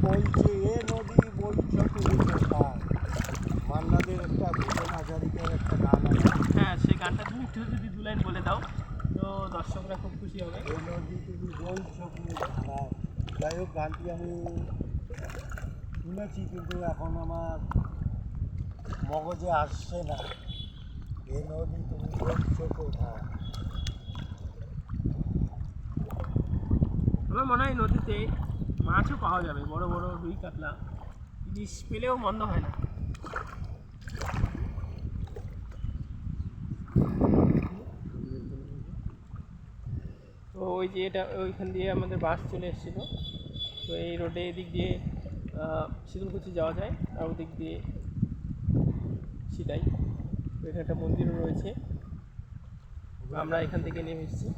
বলছে এ নদী বলছো তুমি কোথায়, মান্নাদের একটা ভুবন হাজারিকার একটা গান আছে। হ্যাঁ, সেই গানটা তুমি একটু যদি দু লাইন বলে দাও তো দর্শকরা খুব খুশি হবে। এ নদী তুমি বলছো তুমি কোথায়। যাই হোক, গানটি আমি শুনেছি কিন্তু এখন আমার মগজে আসছে না। এ নদী তুমি বলছো কোথায়। আমার মনে হয় নদীতে মাছও পাওয়া যাবে, বড় বড় রুই কাতলা, ইলিশ পেলেও মন্দ হয় না। তো ওই যে এটা ওইখান দিয়ে আমাদের বাস চলে এসেছিলো, তো এই রোডে এদিক দিয়ে শীতলকুচি যাওয়া যায়, আর ওদিক দিয়ে সিটাই। তো এখানে একটা মন্দিরও রয়েছে, আমরা এখান থেকে নেমে এসেছি।